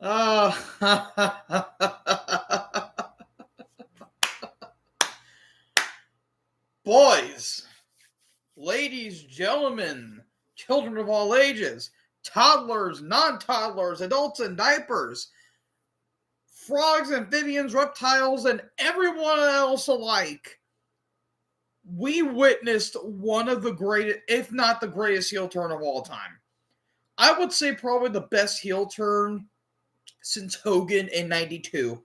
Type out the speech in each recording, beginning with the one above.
Uh, boys, ladies, gentlemen, children of all ages, toddlers, non-toddlers, adults in diapers, frogs, amphibians, reptiles, and everyone else alike. We witnessed one of the greatest, if not the greatest heel turn of all time. I would say probably the best heel turn since Hogan in 92.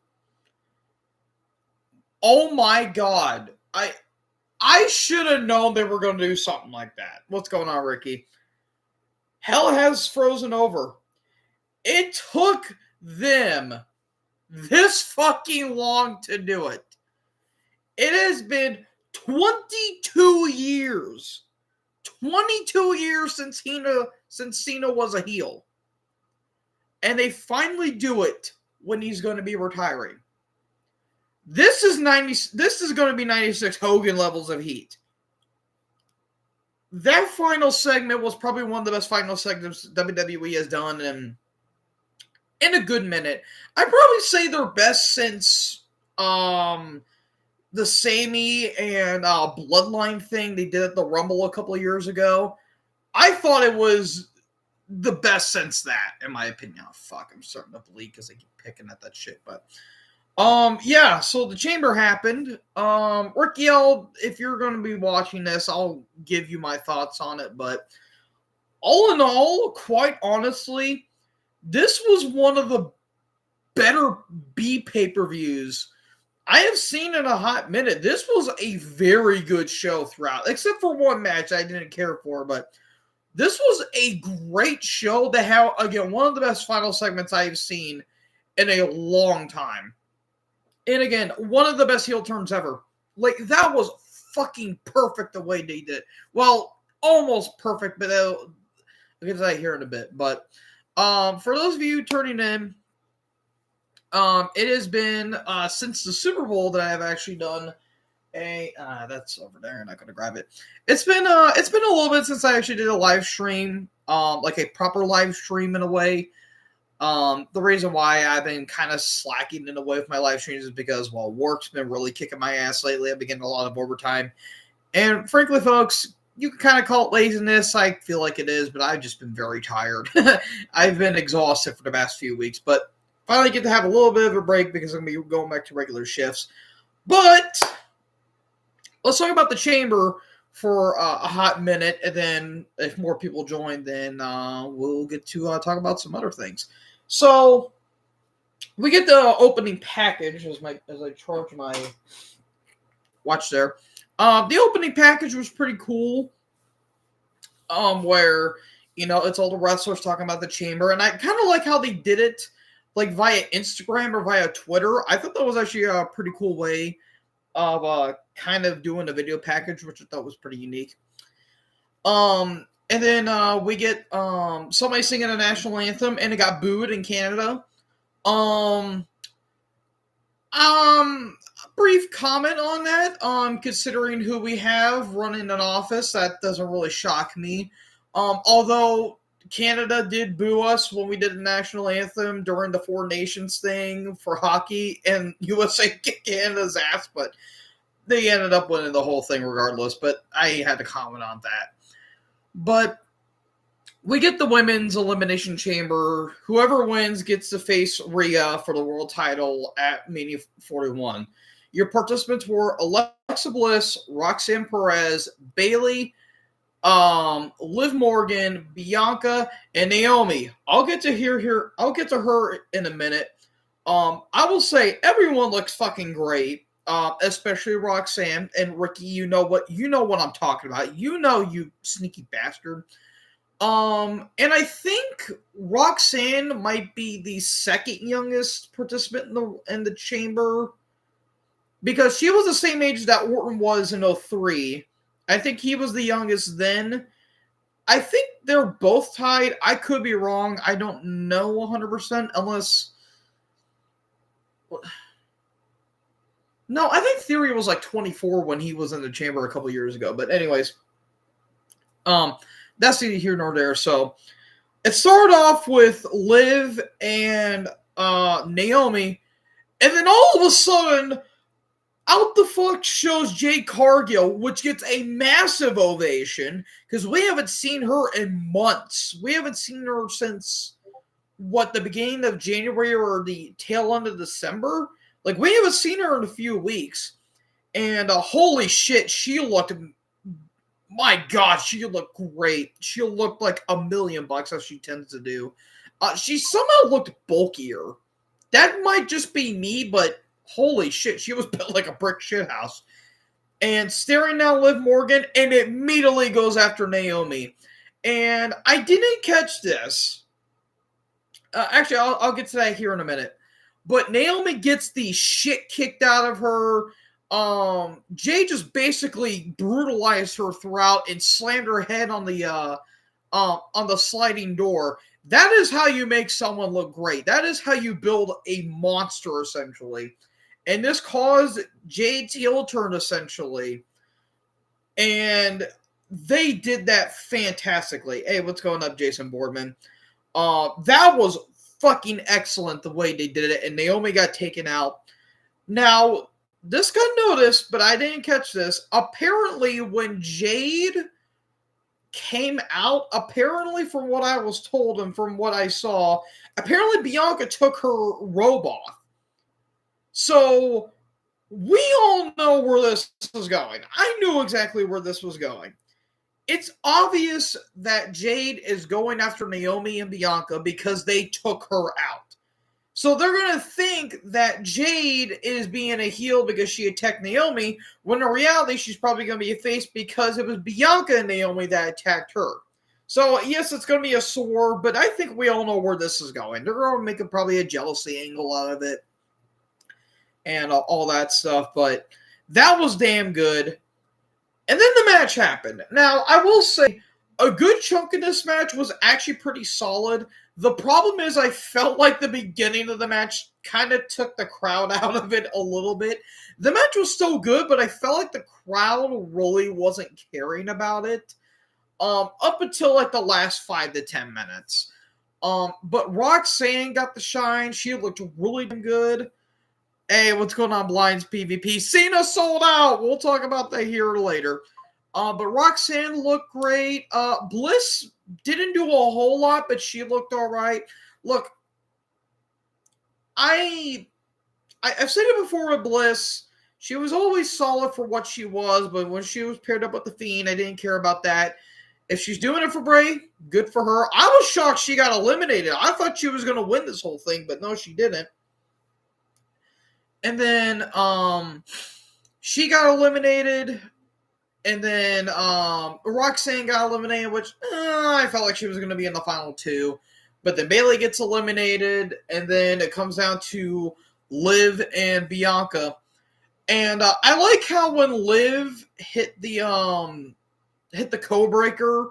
Oh my God. I should have known they were going to do something like that. What's going on, Ricky? Hell has frozen over. It took them this fucking long to do it. It has been 22 years. 22 years since Cena was a heel. And they finally do it when he's going to be retiring. This is going to be 96 Hogan levels of heat. That final segment was probably one of the best final segments WWE has done in a good minute. I'd probably say their best since the Sammy and Bloodline thing they did at the Rumble a couple of years ago. I thought it was the best since that, in my opinion. Oh, fuck, I'm starting to bleed because I keep picking at that shit, but yeah, so the Chamber happened. Ricky L, if you're going to be watching this, I'll give you my thoughts on it, but all in all, quite honestly, this was one of the better B pay-per-views I have seen in a hot minute. This was a very good show throughout, except for one match I didn't care for, but this was a great show that had, again, one of the best final segments I've seen in a long time. And again, one of the best heel turns ever. Like, that was fucking perfect the way they did. Well, almost perfect, but I'll get to that here in a bit. But for those of you turning in, it has been since the Super Bowl that I have actually done a that's over there. I'm not gonna grab it. It's been a little bit since I actually did a live stream, like a proper live stream in a way. The reason why I've been kind of slacking in a way with my live streams is because, well, work's been really kicking my ass lately. I've been getting a lot of overtime, and frankly, folks, you can kind of call it laziness. I feel like it is, but I've just been very tired. I've been exhausted for the past few weeks, but finally get to have a little bit of a break because I'm going to be going back to regular shifts. But let's talk about the Chamber for a hot minute, and then if more people join, then we'll get to talk about some other things. So we get the opening package as I charge my watch there. The opening package was pretty cool. Where it's all the wrestlers talking about the Chamber, and I kind of like how they did it, like via Instagram or via Twitter. I thought that was actually a pretty cool way of kind of doing a video package, which I thought was pretty unique. And then we get somebody singing a national anthem, and it got booed in Canada. Brief comment on that. Considering who we have running an office, that doesn't really shock me. Although Canada did boo us when we did the national anthem during the Four Nations thing for hockey, and USA kicked Canada's ass, but they ended up winning the whole thing regardless. But I had to comment on that. But we get the women's elimination chamber. Whoever wins gets to face Rhea for the world title at Mania 41. Your participants were Alexa Bliss, Roxanne Perez, Bayley, Liv Morgan, Bianca, and Naomi. I'll get to her in a minute. I will say everyone looks fucking great, especially Roxanne and Ricky. You know what I'm talking about. You sneaky bastard. And I think Roxanne might be the second youngest participant in the Chamber, because she was the same age that Orton was in 2003. I think he was the youngest then. I think they're both tied. I could be wrong. I don't know 100% unless... No, I think Theory was like 24 when he was in the Chamber a couple years ago. But anyways, That's neither here nor there. So it started off with Liv and Naomi, and then all of a sudden, out the fuck shows Jade Cargill, which gets a massive ovation because we haven't seen her in months. We haven't seen her since the beginning of January or the tail end of December. Like, we haven't seen her in a few weeks. And holy shit, she looked, my God, she looked great. She looked like $1,000,000 as she tends to do. She somehow looked bulkier. That might just be me, but holy shit, she was built like a brick shithouse. And staring down Liv Morgan, and it immediately goes after Naomi. And I didn't catch this. Actually, I'll get to that here in a minute. But Naomi gets the shit kicked out of her. Jay just basically brutalized her throughout and slammed her head on the sliding door. That is how you make someone look great. That is how you build a monster, essentially. And this caused Jade's heel turn, essentially. And they did that fantastically. Hey, what's going up, Jason Boardman? That was fucking excellent the way they did it, and Naomi got taken out. Now, this got noticed, but I didn't catch this. Apparently, when Jade came out, apparently from what I was told and from what I saw, apparently Bianca took her robe off. So, we all know where this is going. I knew exactly where this was going. It's obvious that Jade is going after Naomi and Bianca because they took her out. So they're going to think that Jade is being a heel because she attacked Naomi, when in reality she's probably going to be a face because it was Bianca and Naomi that attacked her. So yes, it's going to be a sore, but I think we all know where this is going. They're going to make probably a jealousy angle out of it and all that stuff, but that was damn good. And then the match happened. Now, I will say, a good chunk of this match was actually pretty solid. The problem is I felt like the beginning of the match kind of took the crowd out of it a little bit. The match was still good, but I felt like the crowd really wasn't caring about it up until like the last 5 to 10 minutes. But Roxanne got the shine. She looked really good. Hey, what's going on, Blinds PvP? Cena sold out. We'll talk about that here later. But Roxanne looked great. Bliss didn't do a whole lot, but she looked all right. Look, I've said it before with Bliss. She was always solid for what she was, but when she was paired up with The Fiend, I didn't care about that. If she's doing it for Bray, good for her. I was shocked she got eliminated. I thought she was going to win this whole thing, but no, she didn't. And then she got eliminated. And then Roxanne got eliminated, which I felt like she was going to be in the final 2. But then Bayley gets eliminated. And then it comes down to Liv and Bianca. And I like how when Liv hit the code breaker,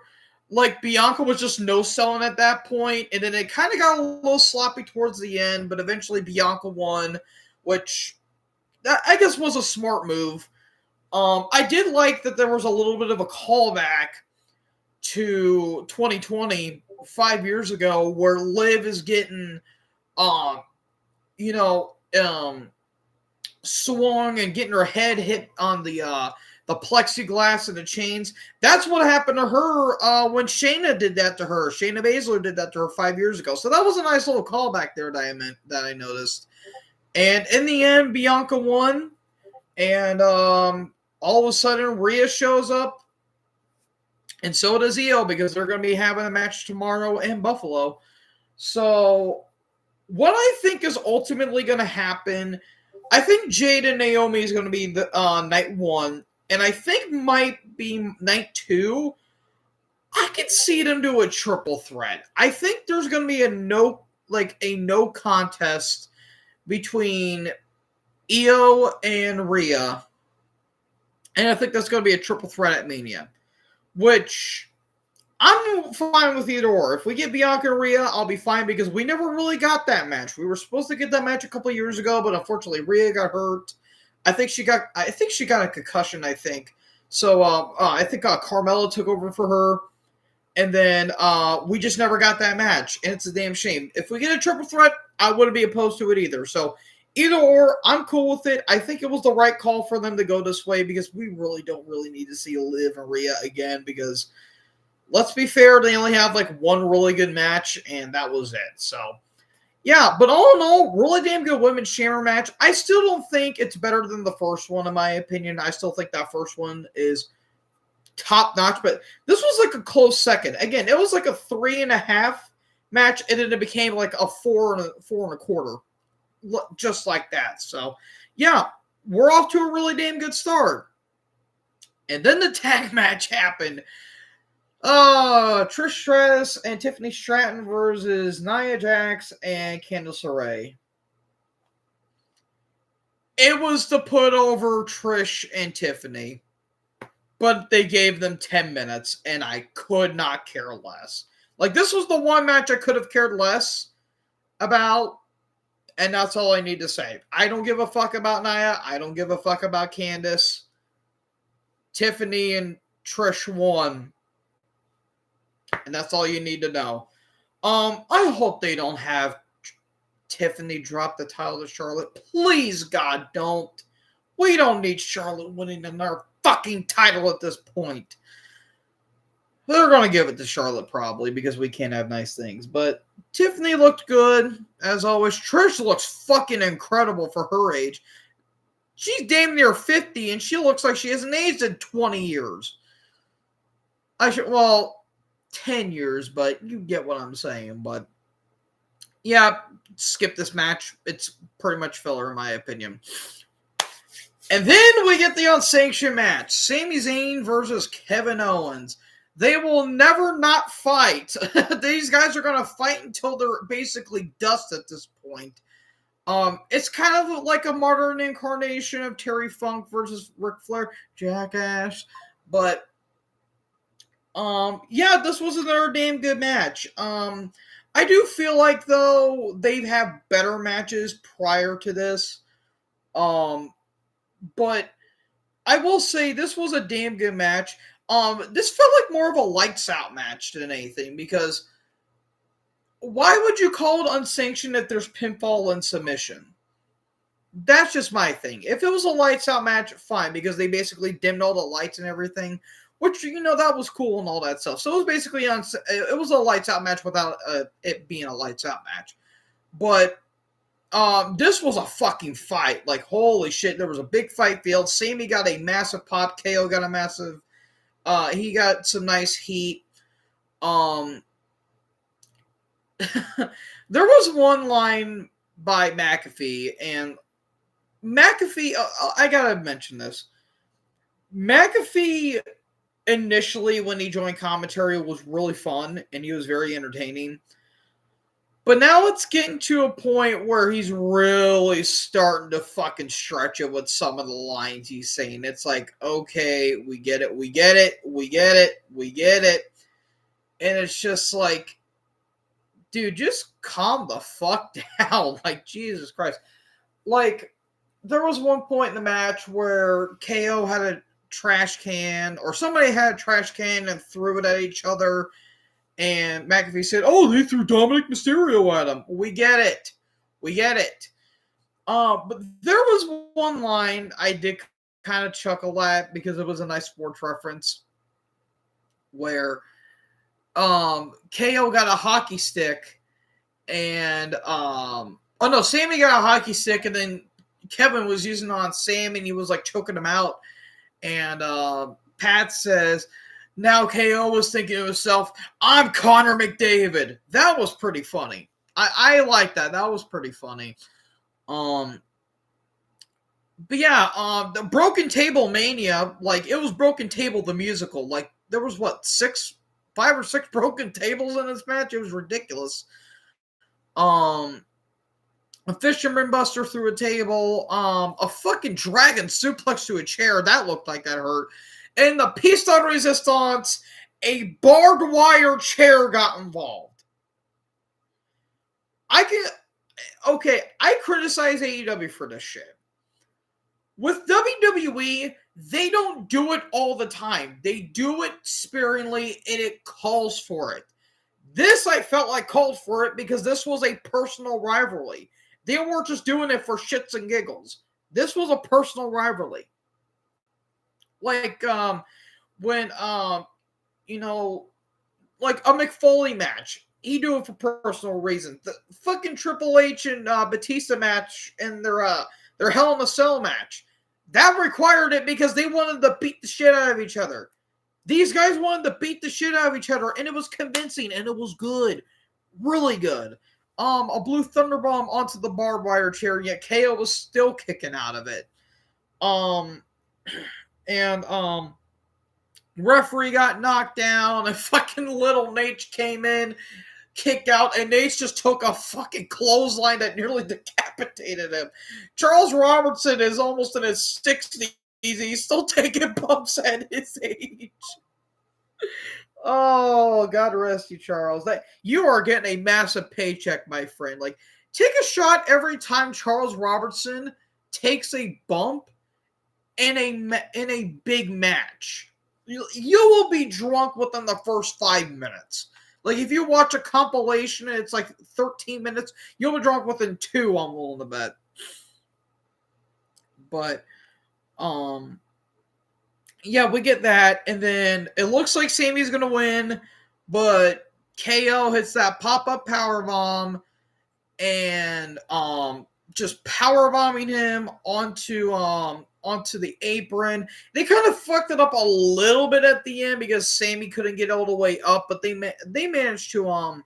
like Bianca was just no-selling at that point. And then it kind of got a little sloppy towards the end. But eventually Bianca won, which I guess was a smart move. I did like that there was a little bit of a callback to 2020, 5 years ago, where Liv is getting, swung and getting her head hit on the plexiglass and the chains. That's what happened to her when Shayna did that to her. Shayna Baszler did that to her 5 years ago. So that was a nice little callback there that I noticed. And in the end, Bianca won. And all of a sudden, Rhea shows up. And so does Io, because they're going to be having a match tomorrow in Buffalo. So what I think is ultimately going to happen, I think Jade and Naomi is going to be the night 1. And I think might be night 2. I could see them do a triple threat. I think there's going to be a no contest between Io and Rhea. And I think that's going to be a triple threat at Mania. Which, I'm fine with either or. If we get Bianca and Rhea, I'll be fine, because we never really got that match. We were supposed to get that match a couple of years ago, but unfortunately Rhea got hurt. I think she got a concussion, I think. So I think Carmella took over for her. And then we just never got that match, and it's a damn shame. If we get a triple threat, I wouldn't be opposed to it either. So either or, I'm cool with it. I think it was the right call for them to go this way because we really don't need to see Liv and Rhea again because let's be fair, they only have like one really good match, and that was it. So yeah, but all in all, really damn good women's chamber match. I still don't think it's better than the first one, in my opinion. I still think that first one is top notch, but this was like a close second. Again, it was like a 3.5 match, and then it became like a 4.25, just like that. So, yeah, we're off to a really damn good start. And then the tag match happened. Trish Stratus and Tiffany Stratton versus Nia Jax and Candice LeRae. It was to put over Trish and Tiffany. But they gave them 10 minutes, and I could not care less. Like, this was the one match I could have cared less about, and that's all I need to say. I don't give a fuck about Nia. I don't give a fuck about Candice. Tiffany and Trish won, and that's all you need to know. I hope they don't have Tiffany drop the title to Charlotte. Please, God, don't. We don't need Charlotte winning another fucking title at this point. They're going to give it to Charlotte probably because we can't have nice things. But Tiffany looked good, as always. Trish looks fucking incredible for her age. She's damn near 50, and she looks like she hasn't aged in 20 years. 10 years, but you get what I'm saying. But, yeah, skip this match. It's pretty much filler, in my opinion. And then we get the unsanctioned match. Sami Zayn versus Kevin Owens. They will never not fight. These guys are going to fight until they're basically dust at this point. It's kind of like a modern incarnation of Terry Funk versus Ric Flair. Jackass. But, yeah, this was another damn good match. I do feel like, though, they've had better matches prior to this. But I will say this was a damn good match. This felt like more of a lights out match than anything because why would you call it unsanctioned if there's pinfall and submission? That's just my thing. If it was a lights out match, fine, because they basically dimmed all the lights and everything, which, that was cool and all that stuff. So it was basically it was a lights out match without it being a lights out match. But this was a fucking fight. Like, holy shit, there was a big fight field. Sammy got a massive pop. KO got a massive, he got some nice heat. There was one line by McAfee, and McAfee, I gotta mention this. McAfee, initially, when he joined commentary, was really fun, and he was very entertaining. But now it's getting to a point where he's really starting to fucking stretch it with some of the lines he's saying. It's like, okay, we get it. And it's just like, dude, just calm the fuck down. Like, Jesus Christ. Like, there was one point in the match where KO had a trash can, or somebody had a trash can and threw it at each other. And McAfee said, "Oh, they threw Dominic Mysterio at him." We get it. But there was one line I did kind of chuckle at because it was a nice sports reference where KO got a hockey stick and Sammy got a hockey stick and then Kevin was using it on Sam and he was like choking him out. And Pat says, now KO was thinking to himself, I'm Connor McDavid. That was pretty funny. I like that. That was pretty funny. But yeah, the Broken Table Mania, like, it was Broken Table the musical. Like, there was, 5 or 6 broken tables in this match? It was ridiculous. A Fisherman Buster through a table. A fucking dragon suplex to a chair. That looked like that hurt. And the piece de resistance, a barbed wire chair got involved. I criticize AEW for this shit. With WWE, they don't do it all the time. They do it sparingly, and it calls for it. This, I felt like, called for it because this was a personal rivalry. They weren't just doing it for shits and giggles. This was a personal rivalry. Like, when, you know, like a McFoley match. He do it for personal reasons. The fucking Triple H and Batista match and their Hell in a Cell match. That required it because they wanted to beat the shit out of each other. These guys wanted to beat the shit out of each other, and it was convincing, and it was good. Really good. A blue Thunderbomb onto the barbed wire chair, yet KO was still kicking out of it. And referee got knocked down, and fucking little Nate came in, kicked out, and Nate just took a fucking clothesline that nearly decapitated him. Charles Robertson is almost in his 60s. He's still taking bumps at his age. Oh, God rest you, Charles. You are getting a massive paycheck, my friend. Like, take a shot every time Charles Robertson takes a bump in a big match. You will be drunk within the first 5 minutes. Like, if you watch a compilation and it's like 13 minutes, you'll be drunk within 2, I'm willing to bet. But, yeah, we get that, and then it looks like Sammy's going to win, but KO hits that pop-up powerbomb, and, just powerbombing him onto the apron. They kind of fucked it up a little bit at the end because Sammy couldn't get all the way up, but they managed to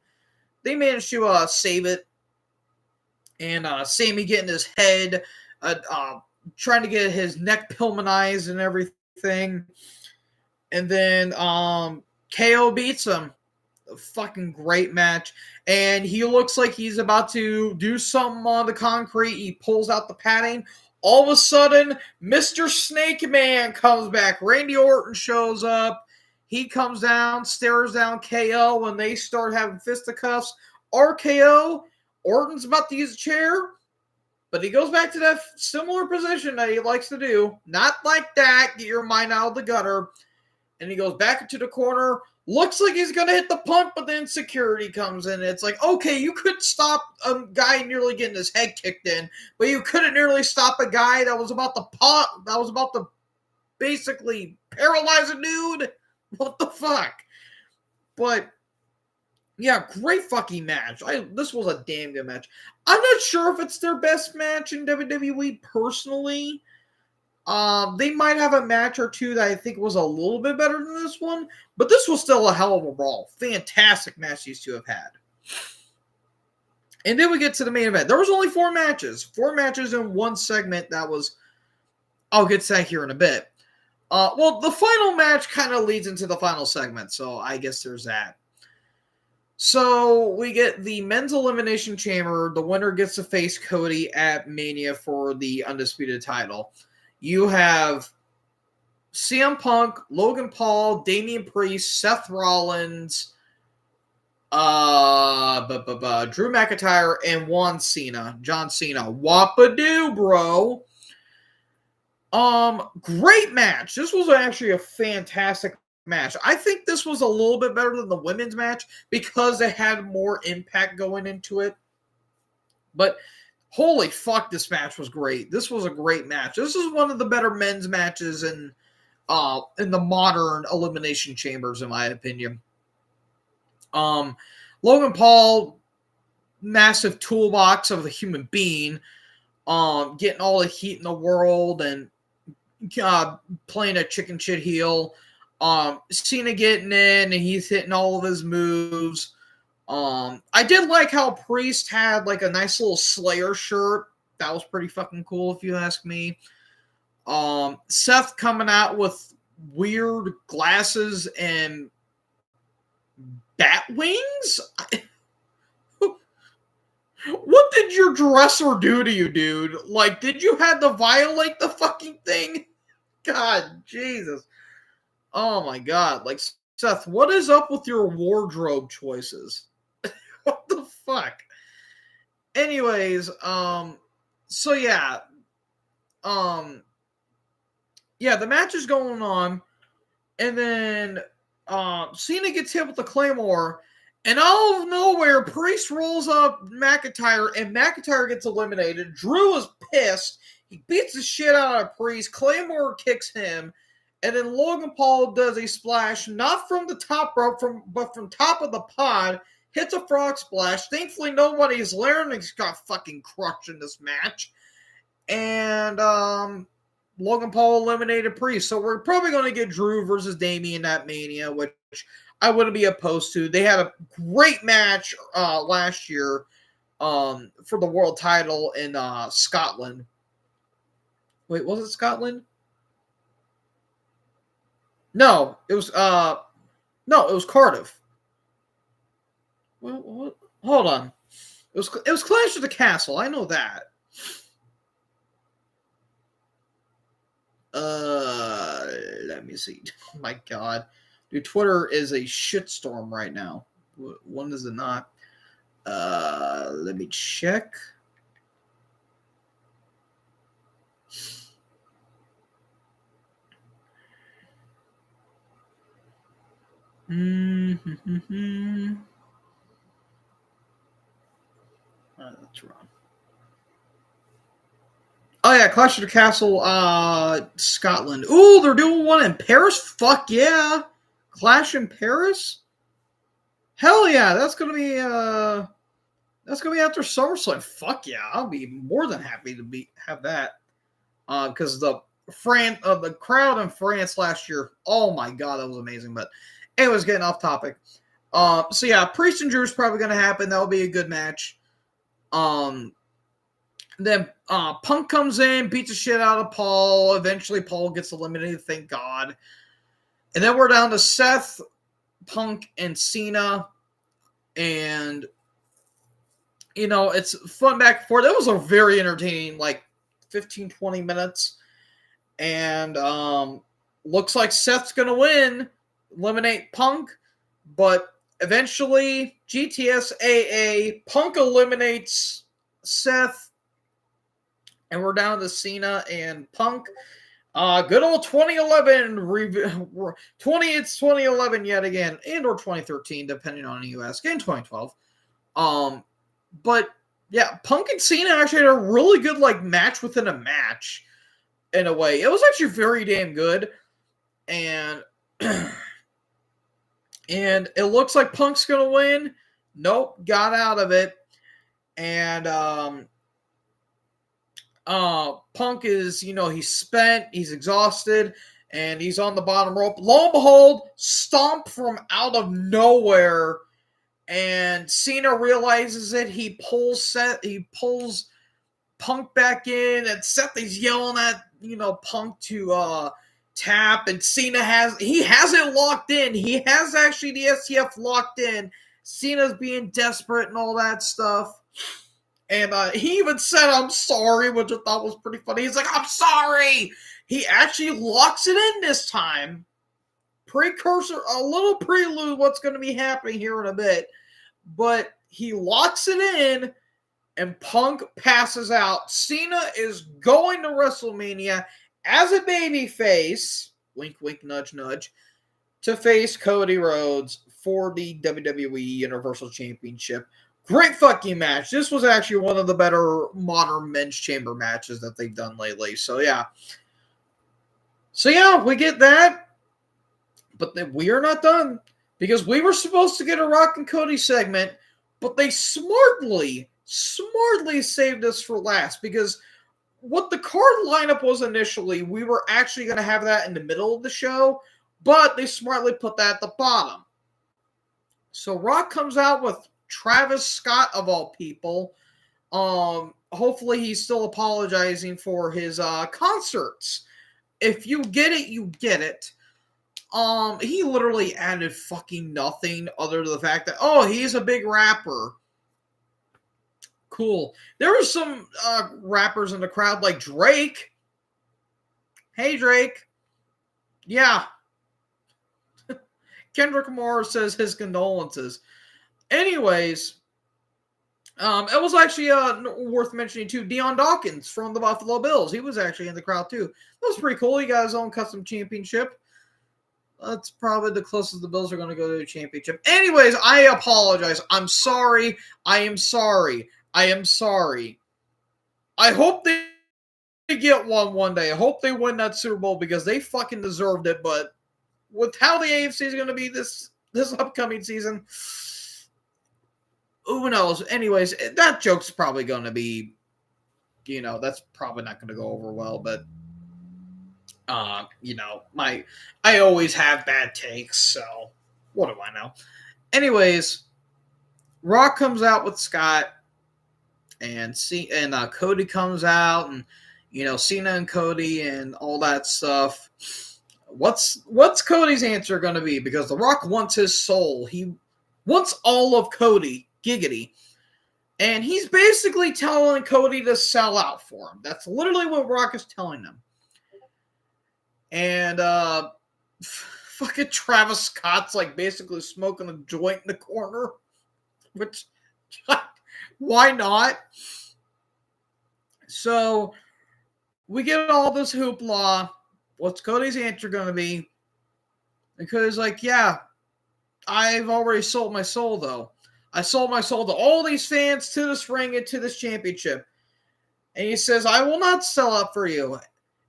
save it. And Sammy getting his head, trying to get his neck pilmanized and everything, and then KO beats him. A fucking great match, and he looks like he's about to do something on the concrete. He pulls out the padding. All of a sudden, Mr. Snake Man comes back. Randy Orton shows up. He comes down, stares down KO, and they start having fisticuffs. RKO, Orton's about to use a chair, but he goes back to that similar position that he likes to do. Not like that, get your mind out of the gutter. And he goes back into the corner. Looks like he's going to hit the punt, but then security comes in. It's like, okay, you could stop a guy nearly getting his head kicked in, but you couldn't nearly stop a guy that was about to basically paralyze a dude. What the fuck? But, yeah, great fucking match. This was a damn good match. I'm not sure if it's their best match in WWE personally. They might have a match or two that I think was a little bit better than this one, but this was still a hell of a brawl. Fantastic match these two have had. And then we get to the main event. There was only 4 matches. 4 matches in one segment that was... I'll get to that here in a bit. Well, the final match kind of leads into the final segment, so I guess there's that. So we get the men's elimination chamber. The winner gets to face Cody at Mania for the undisputed title. You have CM Punk, Logan Paul, Damian Priest, Seth Rollins, Drew McIntyre, and John Cena. Whoop-a-doo, bro. Great match. This was actually a fantastic match. I think this was a little bit better than the women's match because it had more impact going into it. But holy fuck, this match was great. This was a great match. This is one of the better men's matches in the modern elimination chambers, in my opinion. Logan Paul, massive toolbox of a human being, getting all the heat in the world and playing a chicken shit heel. Cena getting in and he's hitting all of his moves. I did like how Priest had like a nice little Slayer shirt. That was pretty fucking cool if you ask me. Seth coming out with weird glasses and bat wings? What did your dresser do to you, dude? Like, did you have to violate the fucking thing? God, Jesus. Oh my God. Like, Seth, what is up with your wardrobe choices? What the fuck? Anyways, so yeah. yeah, the match is going on, and then Cena gets hit with the Claymore, and out of nowhere, Priest rolls up McIntyre, and McIntyre gets eliminated. Drew is pissed. He beats the shit out of Priest. Claymore kicks him, and then Logan Paul does a splash, not from the top rope, but from top of the pod, hits a frog splash. Thankfully, nobody's larynx got fucking crushed in this match. And Logan Paul eliminated Priest. So we're probably going to get Drew versus Damian at Mania, which I wouldn't be opposed to. They had a great match last year for the world title in Scotland. Wait, was it Scotland? No, it was Cardiff. Well, hold on. It was Clash of the Castle. I know that. Let me see. Oh my God, dude, Twitter is a shitstorm right now. When is it not? Let me check. That's wrong. Oh yeah, Clash of the Castle, Scotland. Ooh, they're doing one in Paris? Fuck yeah. Clash in Paris? Hell yeah, that's gonna be after SummerSlam. Fuck yeah, I'll be more than happy to have that. Because the crowd in France last year, oh my God, that was amazing. But anyways, getting off topic. So yeah, Priest and Drew is probably gonna happen. That'll be a good match. Then Punk comes in, beats the shit out of Paul. Eventually, Paul gets eliminated, thank God. And then we're down to Seth, Punk, and Cena. And, it's fun back and forth. It was a very entertaining, 15, 20 minutes. And looks like Seth's going to win, eliminate Punk. But eventually, GTS-AA, Punk eliminates Seth. And we're down to Cena and Punk. Good old 2011. It's 2011 yet again. And or 2013, depending on the US. Again, 2012. But, yeah, Punk and Cena actually had a really good, match within a match. In a way. It was actually very damn good. And... and it looks like Punk's going to win. Nope, got out of it. And, Punk is, he's spent, he's exhausted, and he's on the bottom rope. Lo and behold, stomp from out of nowhere, and Cena realizes it. He pulls Punk back in, and Seth is yelling at, Punk to tap, and Cena has it locked in. He has actually the STF locked in. Cena's being desperate and all that stuff. And he even said, "I'm sorry," which I thought was pretty funny. He's like, "I'm sorry." He actually locks it in this time. A little prelude what's going to be happening here in a bit. But he locks it in, and Punk passes out. Cena is going to WrestleMania as a babyface, wink, wink, nudge, nudge, to face Cody Rhodes for the WWE Universal Championship. Great fucking match. This was actually one of the better modern men's chamber matches that they've done lately. So, yeah. We get that. But we are not done. Because we were supposed to get a Rock and Cody segment, but they smartly saved us for last. Because what the card lineup was initially, we were actually going to have that in the middle of the show, but they smartly put that at the bottom. So Rock comes out with Travis Scott, of all people. Hopefully he's still apologizing for his concerts. If you get it, you get it. He literally added fucking nothing other than the fact that, he's a big rapper. Cool. There were some rappers in the crowd like Drake. Hey, Drake. Yeah. Kendrick Lamar says his condolences. Anyways, It was actually worth mentioning too. Deion Dawkins from the Buffalo Bills. He was actually in the crowd too. That was pretty cool. He got his own custom championship. That's probably the closest the Bills are going to go to a championship. Anyways, I apologize. I'm sorry. I am sorry. I am sorry. I hope they get one day. I hope they win that Super Bowl because they fucking deserved it. But with how the AFC is going to be this upcoming season, who knows? Anyways, that joke's probably going to be, that's probably not going to go over well. But I always have bad takes, so what do I know? Anyways, Rock comes out with Scott, and Cody comes out, and Cena and Cody and all that stuff. What's Cody's answer going to be? Because The Rock wants his soul. He wants all of Cody, giggity. And he's basically telling Cody to sell out for him. That's literally what Rock is telling them. And fucking Travis Scott's like basically smoking a joint in the corner. Which, why not? So we get all this hoopla. What's Cody's answer going to be? And Cody's like, yeah, I've already sold my soul, though. I sold my soul to all these fans, to this ring, and to this championship. And he says, I will not sell out for you.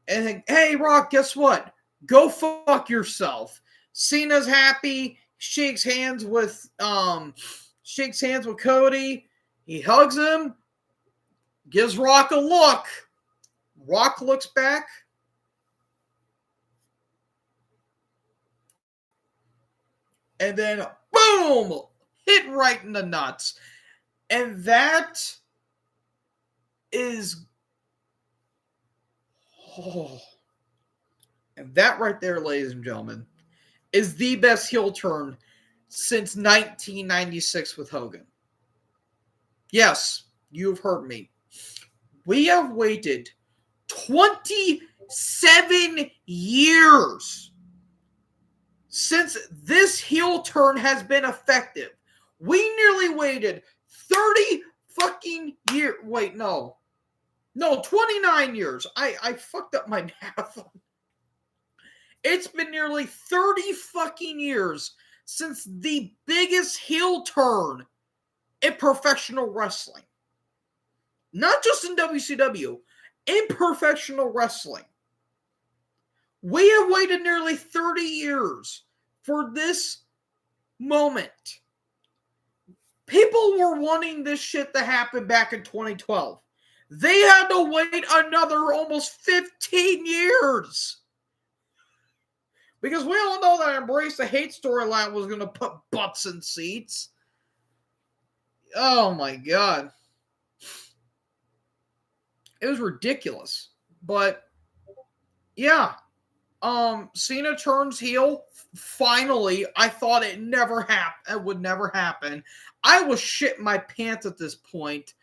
And hey, Rock, guess what? Go fuck yourself. Cena's happy. Shakes hands with Cody. He hugs him. Gives Rock a look. Rock looks back. And then, boom! Hit right in the nuts. And that is... Oh. And that right there, ladies and gentlemen, is the best heel turn since 1996 with Hogan. Yes, you've heard me. We have waited 27 years since this heel turn has been effective. We nearly waited 30 fucking years. Wait, no. No, 29 years. I fucked up my math. It's been nearly 30 fucking years since the biggest heel turn in professional wrestling. Not just in WCW, in professional wrestling. We have waited nearly 30 years for this moment. People were wanting this shit to happen back in 2012. They had to wait another almost 15 years. Because we all know that Embrace the Hate storyline was going to put butts in seats. Oh my God. It was ridiculous. But, yeah. Cena turns heel. Finally, I thought it would never happen. I was shitting my pants at this point.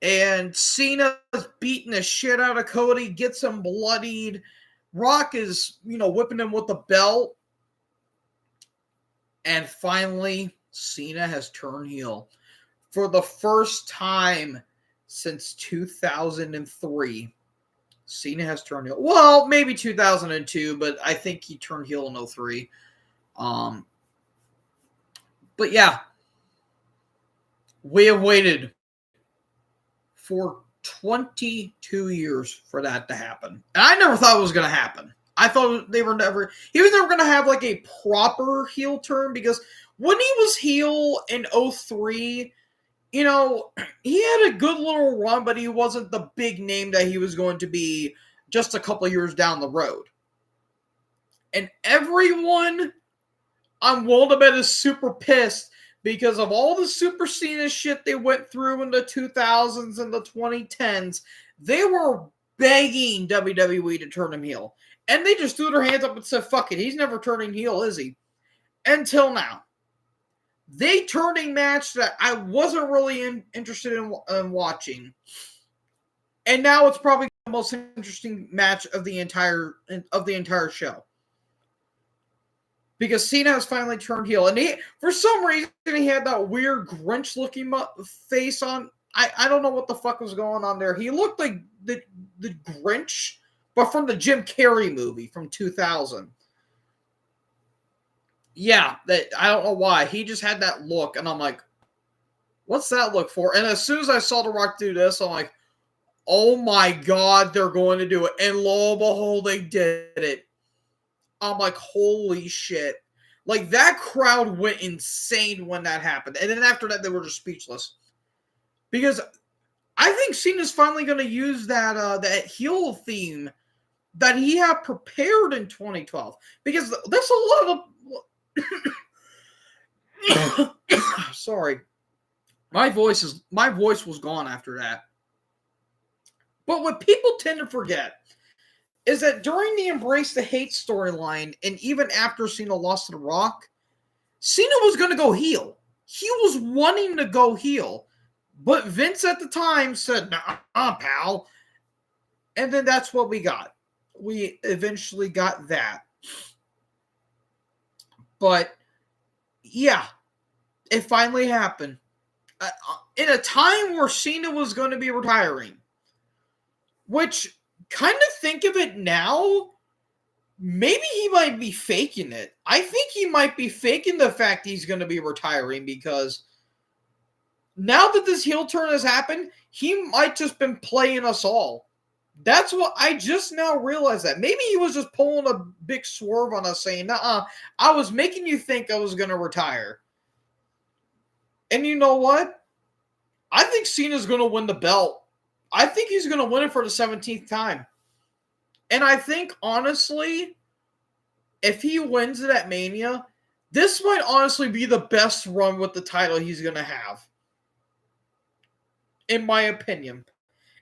And Cena's beating the shit out of Cody, gets him bloodied. Rock is, whipping him with the belt. And finally, Cena has turned heel. For the first time since 2003, Cena has turned heel. Well, maybe 2002, but I think he turned heel in 2003. But yeah, we have waited for 22 years for that to happen. And I never thought it was going to happen. I thought he was never going to have like a proper heel turn, because when he was heel in 2003, he had a good little run, but he wasn't the big name that he was going to be just a couple of years down the road. And everyone on World of Bet is super pissed because of all the Super Cena shit they went through in the 2000s and the 2010s. They were begging WWE to turn him heel. And they just threw their hands up and said, fuck it, he's never turning heel, is he? Until now. They turned a match that I wasn't really interested in watching. And now it's probably the most interesting match of the entire show. Because Cena has finally turned heel, and for some reason, he had that weird Grinch-looking face on. I don't know what the fuck was going on there. He looked like the Grinch, but from the Jim Carrey movie from 2000. Yeah, I don't know why. He just had that look, and I'm like, what's that look for? And as soon as I saw The Rock do this, I'm like, oh my God, they're going to do it. And lo and behold, they did it. I'm like, holy shit. Like, that crowd went insane when that happened. And then after that, they were just speechless. Because I think Cena's finally going to use that heel theme that he had prepared in 2012. Because there's a lot of... Sorry. My voice was gone after that. But what people tend to forget is that during the Embrace the Hate storyline, and even after Cena lost to The Rock, Cena was going to go heel. He was wanting to go heel. But Vince at the time said, nah, pal. And then that's what we got. We eventually got that. But, yeah, it finally happened. In a time where Cena was going to be retiring, which, kind of think of it now, maybe he might be faking it. I think he might be faking the fact he's going to be retiring, because now that this heel turn has happened, he might just been playing us all. That's what I just now realized that. Maybe he was just pulling a big swerve on us saying, I was making you think I was going to retire. And you know what? I think Cena's going to win the belt. I think he's going to win it for the 17th time. And I think, honestly, if he wins it at Mania, this might honestly be the best run with the title he's going to have. In my opinion.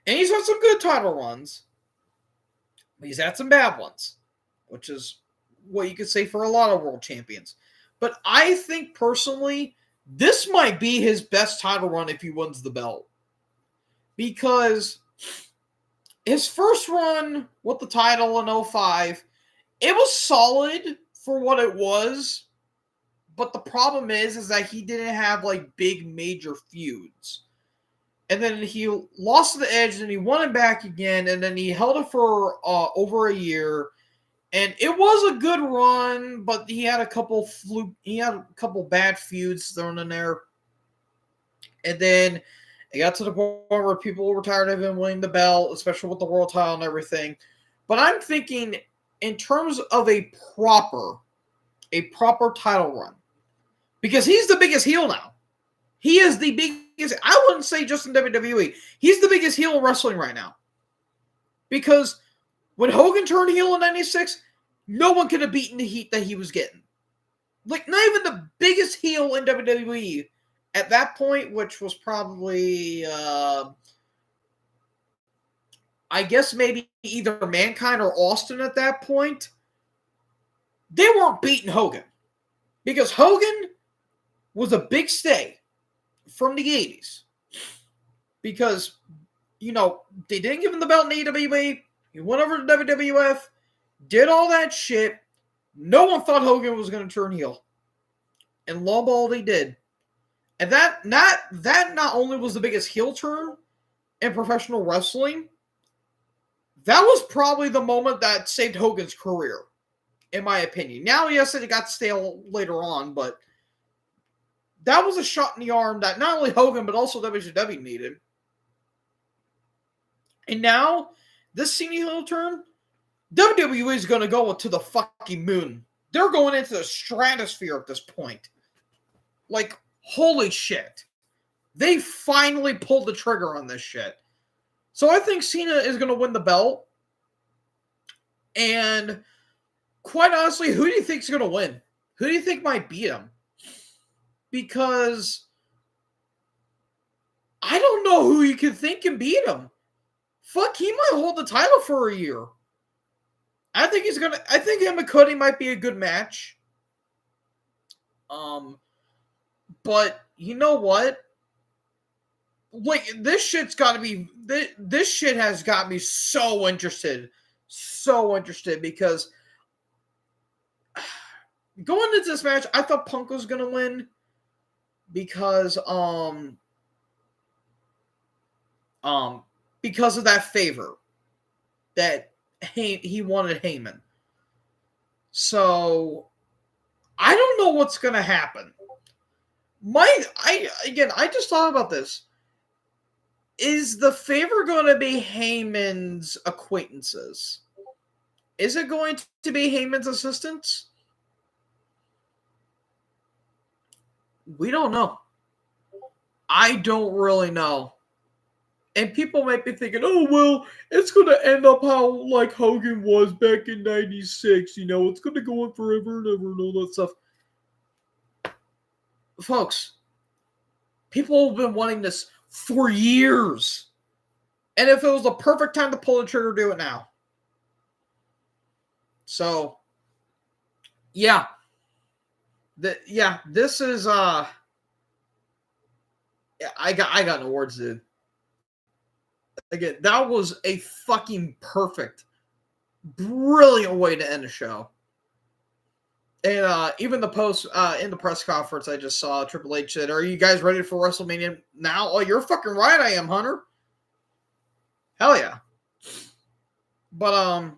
And he's had some good title runs. But he's had some bad ones. Which is what you could say for a lot of world champions. But I think, personally, this might be his best title run if he wins the belt. Because his first run with the title in 2005, it was solid for what it was. But the problem is that he didn't have, like, big major feuds. And then he lost to the Edge, and he won it back again, and then he held it for over a year. And it was a good run, but he had a couple bad feuds thrown in there. And then it got to the point where people were tired of him winning the belt, especially with the world title and everything. But I'm thinking, in terms of a proper title run, because he's the biggest heel now. He is the biggest. I wouldn't say just in WWE. He's the biggest heel in wrestling right now. Because when Hogan turned heel in 96, no one could have beaten the heat that he was getting. Like, not even the biggest heel in WWE at that point, which was probably, I guess maybe either Mankind or Austin at that point, they weren't beating Hogan. Because Hogan was a big stay from the 80s. Because, you know, they didn't give him the belt in AWA. He went over to WWF, did all that shit. No one thought Hogan was going to turn heel. And lo and behold, he did. And that not only was the biggest heel turn in professional wrestling, that was probably the moment that saved Hogan's career, in my opinion. Now, yes, it got stale later on, but that was a shot in the arm that not only Hogan, but also WCW needed. And now, this Cena heel turn, WWE is going to go to the fucking moon. They're going into the stratosphere at this point. Like, holy shit. They finally pulled the trigger on this shit. So I think Cena is going to win the belt. And quite honestly, who do you think is going to win? Who do you think might beat him? Because I don't know who you can think can beat him. Fuck, he might hold the title for a year. I think him and Cody might be a good match. But you know what? Like, this shit has got me so interested because going into this match, I thought Punk was gonna win because because of that favor that he wanted Heyman. So I don't know what's gonna happen. I just thought about this. Is the favor going to be Heyman's acquaintances? Is it going to be Heyman's assistants? We don't know. I don't really know. And people might be thinking, oh, well, it's going to end up how, like, Hogan was back in 96. You know, it's going to go on forever and ever and all that stuff. Folks, people have been wanting this for years. And if it was the perfect time to pull the trigger, do it now. So, yeah. This is I got no words, dude. Again, that was a fucking perfect, brilliant way to end a show. And even the post in the press conference I just saw, Triple H said, "Are you guys ready for WrestleMania now?" Oh, you're fucking right, I am, Hunter. Hell yeah. But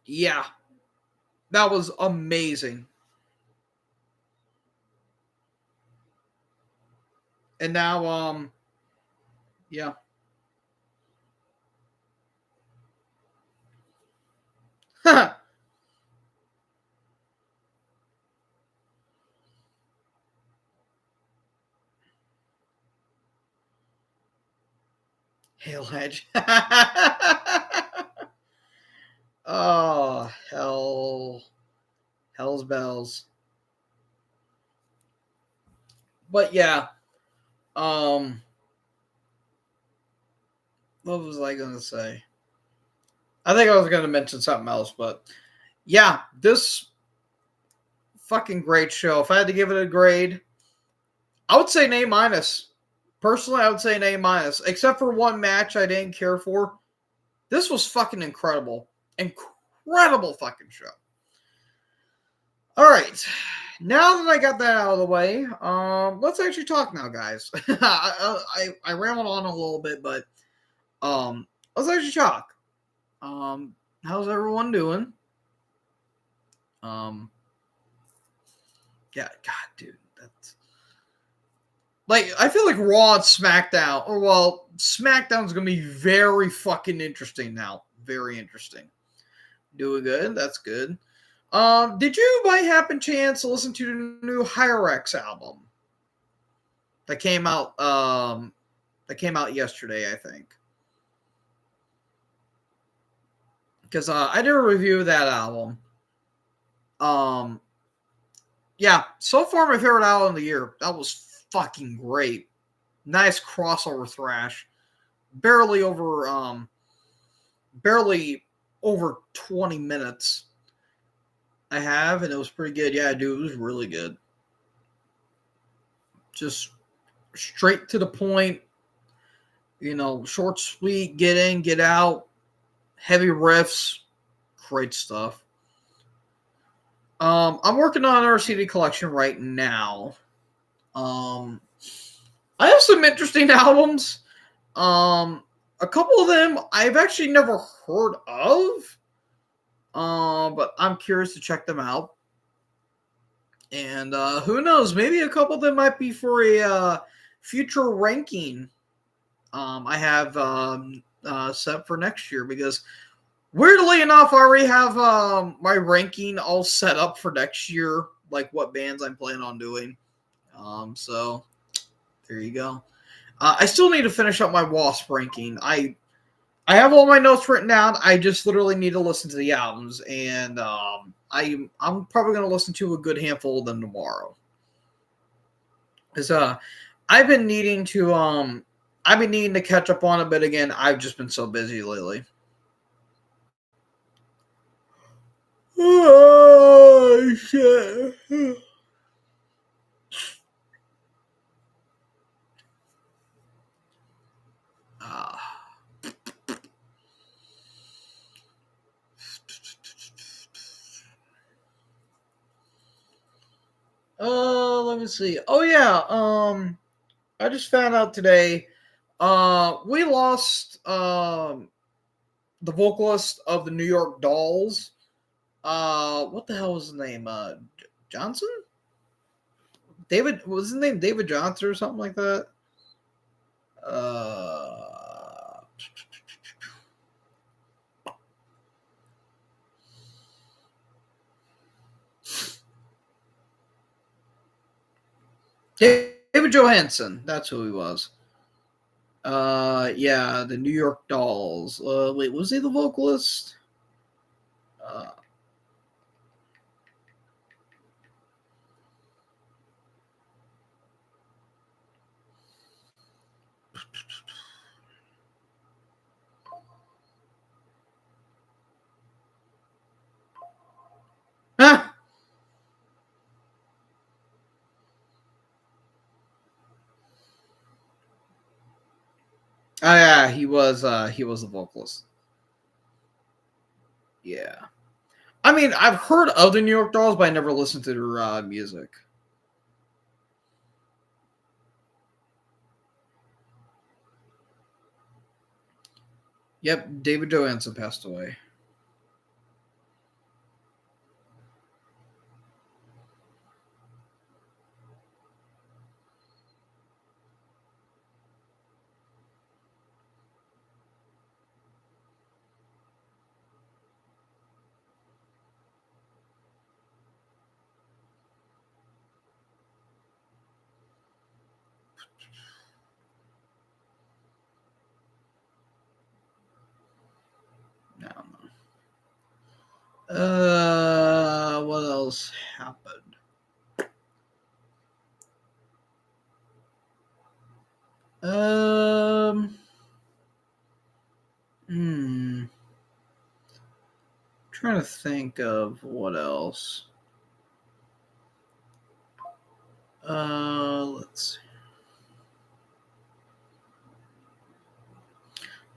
yeah, that was amazing. And now yeah. Hail Edge. Oh, hell's bells. But yeah, what was I gonna say? I think I was gonna mention something else, but yeah, this fucking great show. If I had to give it a grade, I would say an A minus. Personally, I would say an A minus, except for one match I didn't care for. This was fucking incredible. Incredible fucking show. All right. Now that I got that out of the way, let's actually talk now, guys. I rambled on a little bit, but let's actually talk. How's everyone doing? Yeah, God, dude, that's like I feel like Raw and SmackDown, or well, SmackDown's gonna be very fucking interesting now. Very interesting. Doing good. That's good. Did you by happen chance listen to the new Hyrex album that came out? That came out yesterday, I think. Because I did a review of that album. Um, yeah, so far my favorite album of the year. That was fucking great. Nice crossover thrash. Barely over 20 minutes. I have, and it was pretty good. Yeah, dude, it was really good. Just straight to the point. You know, short, sweet, get in, get out, heavy riffs, great stuff. I'm working on our CD collection right now. Um, I have some interesting albums. A couple of them I've actually never heard of. But I'm curious to check them out. And who knows? Maybe a couple of them might be for a future ranking. I have set for next year because weirdly enough, I already have my ranking all set up for next year, like what bands I'm planning on doing. So there you go. I still need to finish up my Wasp ranking. I have all my notes written down. I just literally need to listen to the albums, and I'm probably going to listen to a good handful of them tomorrow. Because I've been needing to catch up on it, but again, I've just been so busy lately. Oh shit. Uh, let me see. Oh yeah, I just found out today. We lost the vocalist of the New York Dolls. What the hell was his name? Johnson? David, was his name David Johnson or something like that? Uh, David Johansen. That's who he was. Yeah, the New York Dolls. Wait, was he the vocalist? Uh, huh? Oh yeah, he was the vocalist. Yeah. I mean, I've heard of the New York Dolls, but I never listened to their music. Yep, David Johansen passed away. No. What else happened? Um, hmm. Trying to think of what else. Let's see.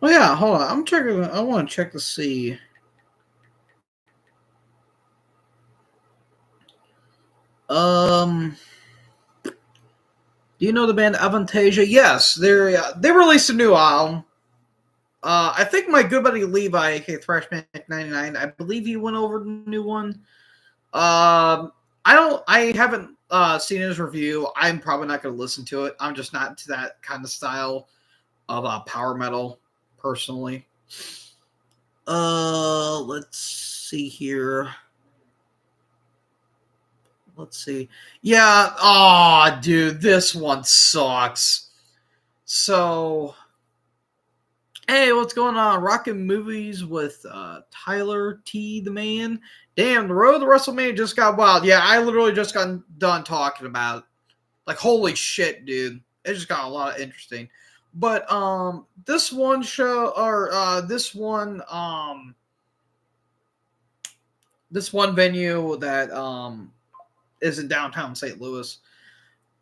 Oh yeah, hold on. I'm checking. I want to check to see. Um, do you know the band Avantasia? Yes, they released a new album. I think my good buddy Levi, aka Thrashman 99, I believe he went over the new one. I haven't seen his review. I'm probably not going to listen to it. I'm just not into that kind of style of power metal, personally. Let's see here. Let's see. Yeah. Oh, dude, this one sucks. So, hey, what's going on? Rockin' Movies with Tyler T. the Man. Damn, the road to WrestleMania just got wild. Yeah, I literally just got done talking about it. Like, holy shit, dude. It just got a lot of interesting. But this one show or this one venue that is in downtown St. Louis.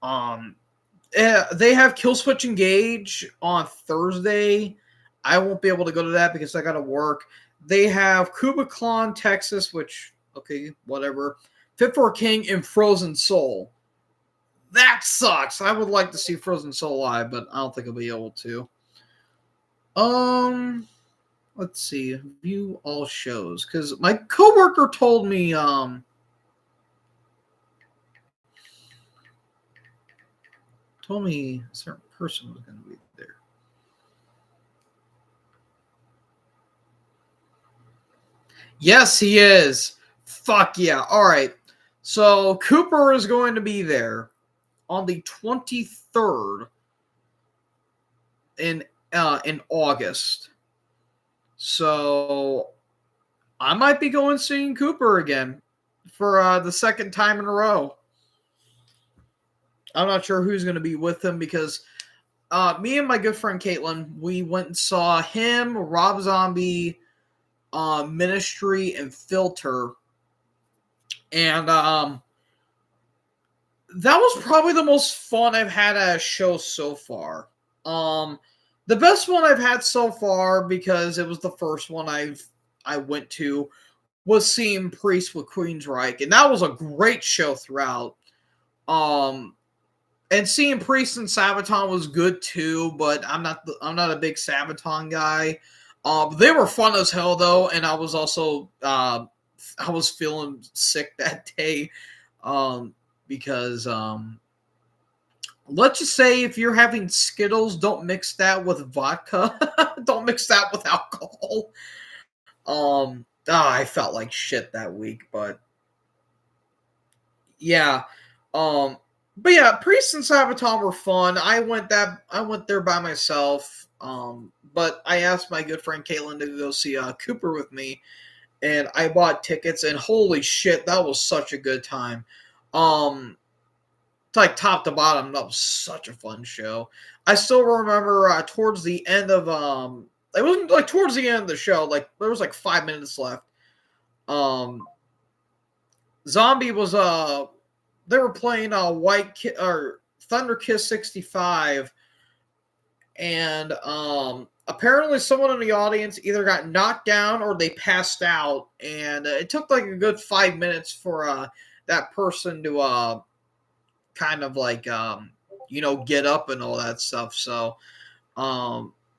Um they have Killswitch Engage on Thursday. I won't be able to go to that because I got to work. They have Kubicon, Texas, which okay, whatever. Fit for a King and Frozen Soul. That sucks. I would like to see Frozen Soul live, but I don't think I'll be able to. Um, let's see. View all shows because my coworker told me a certain person was going to be there. Yes, he is. Fuck yeah. All right. So Cooper is going to be there on the 23rd in August. So I might be going seeing Cooper again for the second time in a row. I'm not sure who's going to be with him because me and my good friend Caitlin, we went and saw him, Rob Zombie, Ministry, and Filter. And that was probably the most fun I've had at a show so far. The best one I've had so far, because it was the first one I went to, was seeing Priest with Queensryche, and that was a great show throughout. Um, and seeing Priest and Sabaton was good too, but I'm not a big Sabaton guy. They were fun as hell though, and I was also I was feeling sick that day, because let's just say if you're having Skittles, don't mix that with vodka. Don't mix that with alcohol. I felt like shit that week, but yeah. Um, but yeah, Priest and Sabaton were fun. I went there by myself. But I asked my good friend Caitlin to go see Cooper with me, and I bought tickets. And holy shit, that was such a good time. Um, it's like top to bottom, that was such a fun show. I still remember towards the end of it wasn't like towards the end of the show, like there was like 5 minutes left. Um, Zombie was they were playing or Thunder Kiss 65, and apparently someone in the audience either got knocked down or they passed out, and it took like a good 5 minutes for that person to kind of like get up and all that stuff. So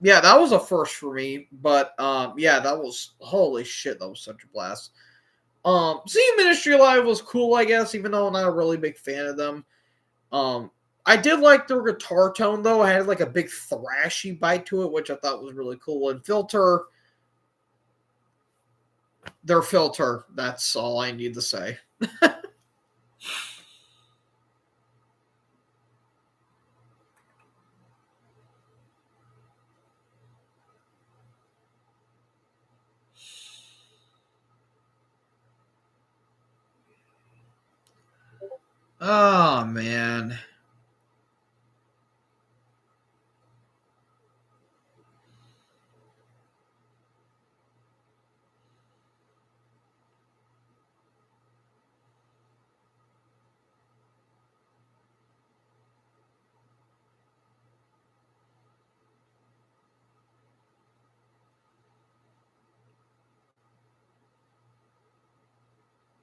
yeah, that was a first for me, but yeah, that was holy shit, that was such a blast. Seeing Ministry Live was cool, I guess, even though I'm not a really big fan of them. I did like their guitar tone, though. It had like a big thrashy bite to it, which I thought was really cool. And their Filter, that's all I need to say. Oh, man.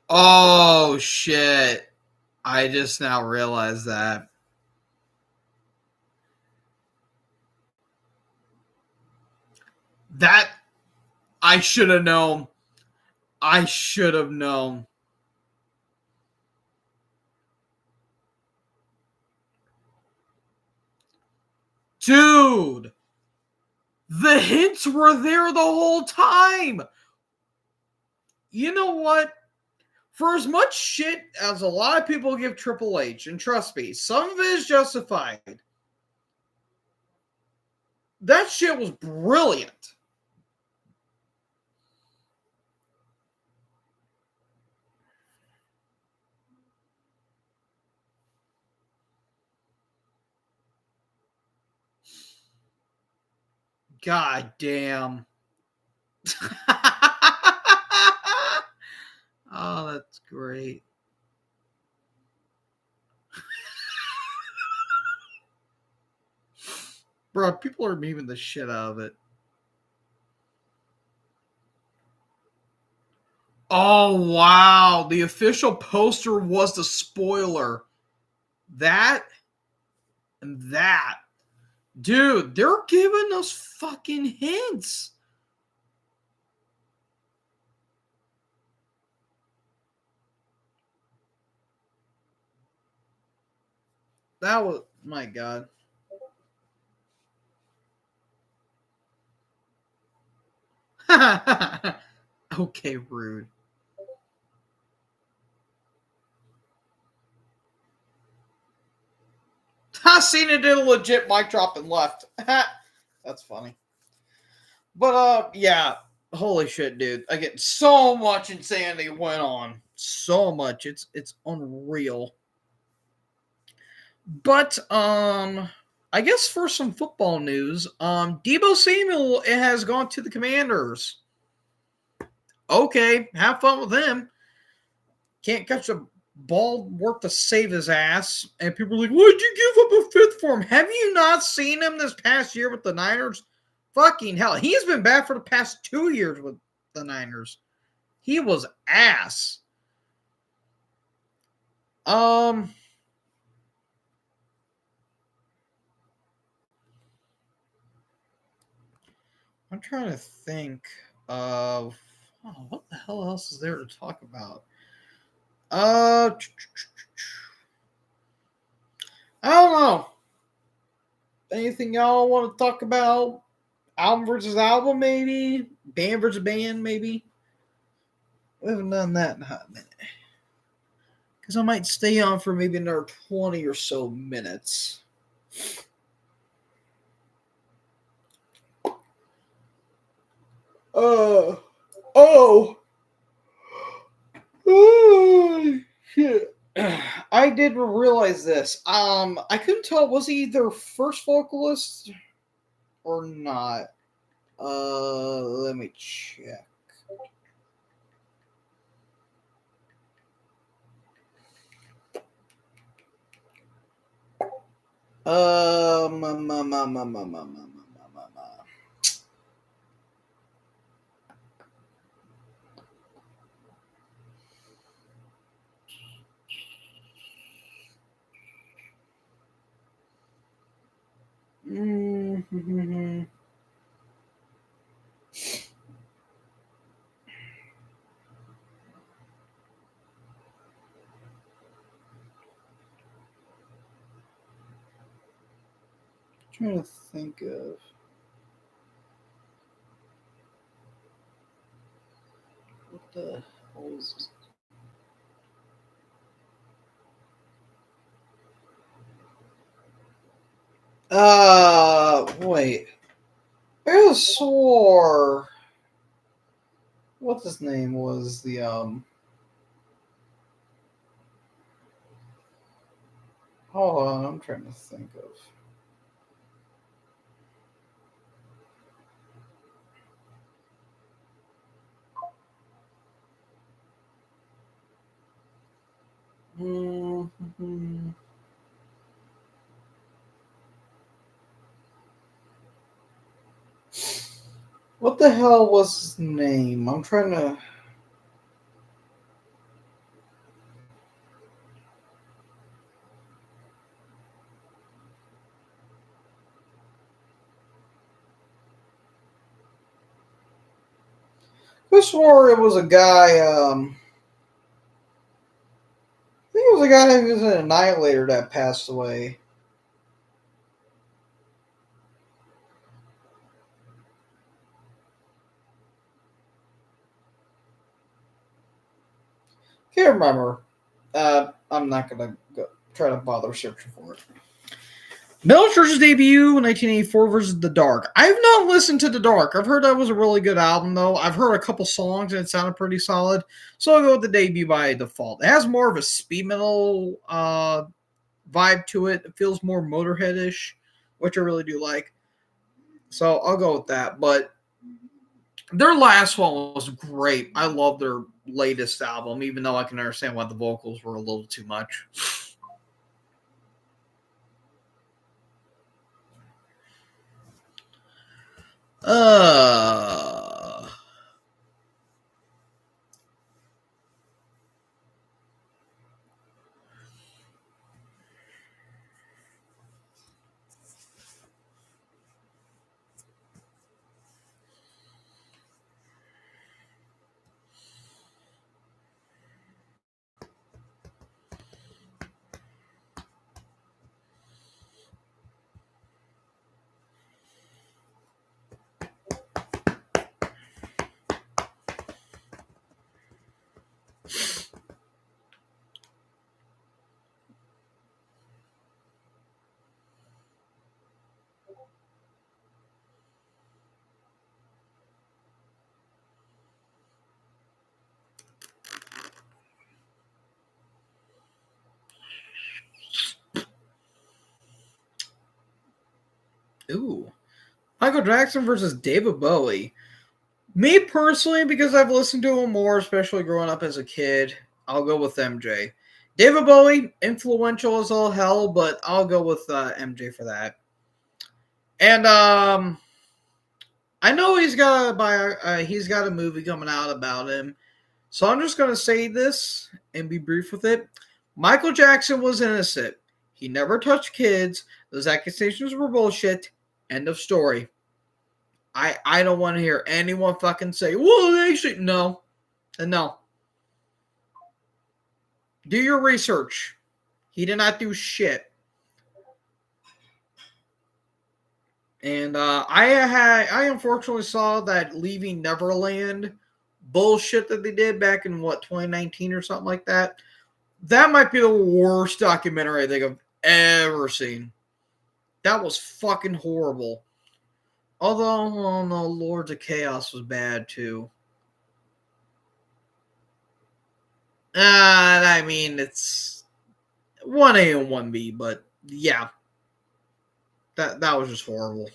Oh, shit. I just now realized that. That I should have known. I should have known. Dude, the hints were there the whole time. You know what? For as much shit as a lot of people give Triple H, and trust me, some of it is justified, that shit was brilliant. God damn. Oh, that's great. Bro, people are memeing the shit out of it. Oh, wow. The official poster was the spoiler. That and that. Dude, they're giving us fucking hints. That was, my God. Okay, rude. Cena did a legit mic drop and left. That's funny. But yeah, holy shit, dude! I get so much insanity went on, so much. It's unreal. But I guess for some football news, Debo Samuel has gone to the Commanders. Okay, have fun with him. Can't catch a ball worth to save his ass. And people are like, why'd you give up a fifth for him? Have you not seen him this past year with the Niners? Fucking hell. He's been bad for the past 2 years with the Niners. He was ass. Um, I'm trying to think of what the hell else is there to talk about? Uh, I don't know. Anything y'all want to talk about? Album versus album, maybe. Band versus band, maybe. We haven't done that in a hot minute. Because I might stay on for maybe another 20 or so minutes. Uh, oh. Oh, shit. I didn't realize this. I couldn't tell, was he their first vocalist or not? Let me check. Um, um, um, um, um, um, um, um, Mm-hmm. Trying to think of what the hell is this? Wait. I swore. What his name was the. Hold on, I'm trying to think of. Mm-hmm. What the hell was his name? I'm trying to. I swore it was a guy. I think it was a guy who was an Annihilator that passed away. Can't remember. I'm not gonna try to bother searching for it. Metal Church's debut in 1984 versus The Dark. I've not listened to The Dark. I've heard that was a really good album, though. I've heard a couple songs and it sounded pretty solid. So I'll go with the debut by default. It has more of a speed metal vibe to it. It feels more Motorhead-ish, which I really do like. So I'll go with that. But their last one was great. I love their latest album, even though I can understand why the vocals were a little too much. Uh Ooh. Michael Jackson versus David Bowie. Me personally, because I've listened to him more, especially growing up as a kid, I'll go with MJ. David Bowie, influential as all hell, but I'll go with MJ for that. And I know he's got a movie coming out about him, so I'm just gonna say this and be brief with it. Michael Jackson was innocent. He never touched kids. Those accusations were bullshit. End of story. I don't want to hear anyone fucking say, well, actually, no. No. Do your research. He did not do shit. And I unfortunately saw that Leaving Neverland bullshit that they did back in 2019 or something like that. That might be the worst documentary I think I've ever seen. That was fucking horrible. Although, well, no, Lords of Chaos was bad too. I mean, it's 1A and 1B, but yeah, that was just horrible.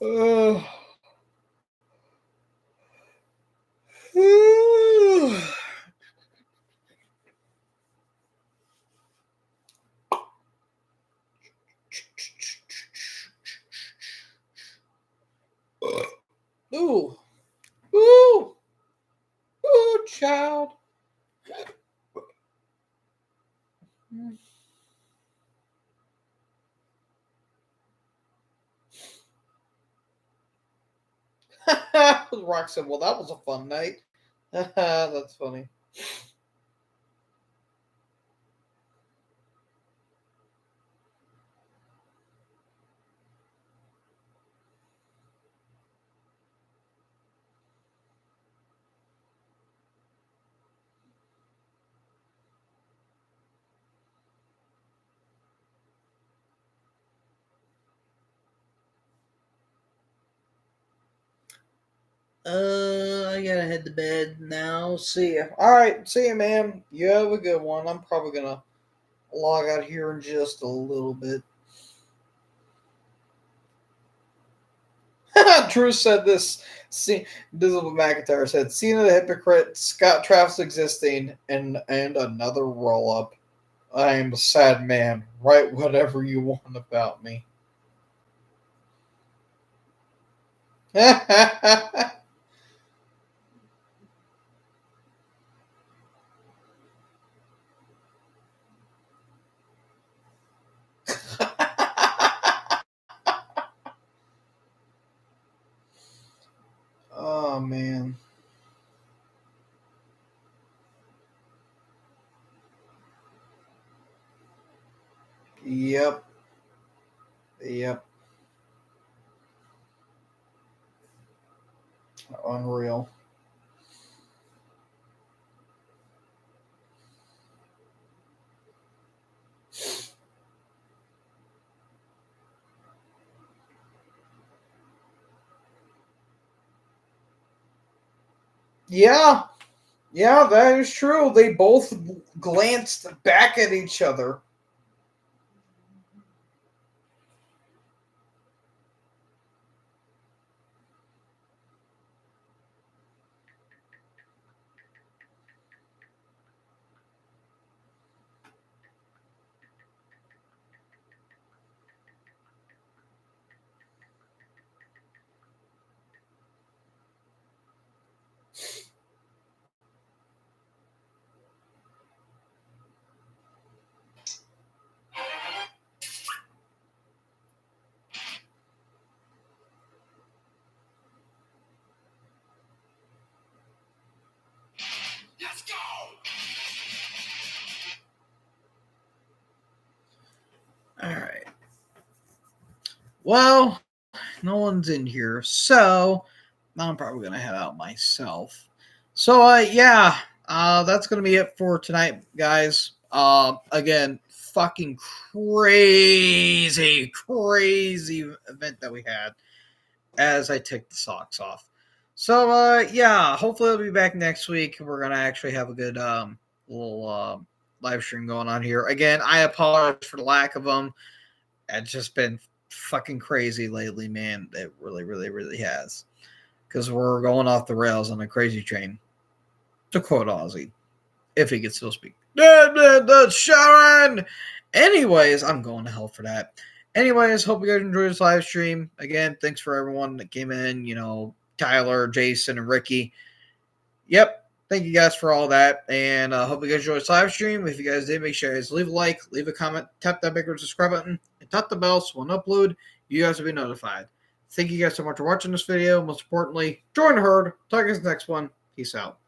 Uh, ooh, ooh, ooh, child. Rock said, well, that was a fun night. That's funny. I gotta head to bed now. See ya. All right, see ya, man. You have a good one. I'm probably gonna log out here in just a little bit. Drew said this. See, Visible McIntyre said, Cena the hypocrite, Scott Travis existing, and another roll up. I am a sad man. Write whatever you want about me. Oh man. Yep. Yep. Unreal. Yeah. Yeah, that is true. They both glanced back at each other. Let's go. All right. Well, no one's in here, so I'm probably gonna head out myself. So yeah, that's gonna be it for tonight, guys. Again, fucking crazy event that we had as I take the socks off. So yeah, hopefully I'll be back next week. We're gonna actually have a good little live stream going on here. Again, I apologize for the lack of them. It's just been fucking crazy lately, man. It really has. Because we're going off the rails on a crazy train. To quote Ozzy, if he could still speak. Sharon! Anyways, I'm going to hell for that. Anyways, hope you guys enjoyed this live stream. Again, thanks for everyone that came in. You know, Tyler, Jason, and Ricky. Yep. Thank you guys for all that. And hope you guys enjoyed this live stream. If you guys did, make sure you guys leave a like, leave a comment, tap that big subscribe button, and tap the bell so when I upload, you guys will be notified. Thank you guys so much for watching this video. Most importantly, join the herd. Talk to you guys next one. Peace out.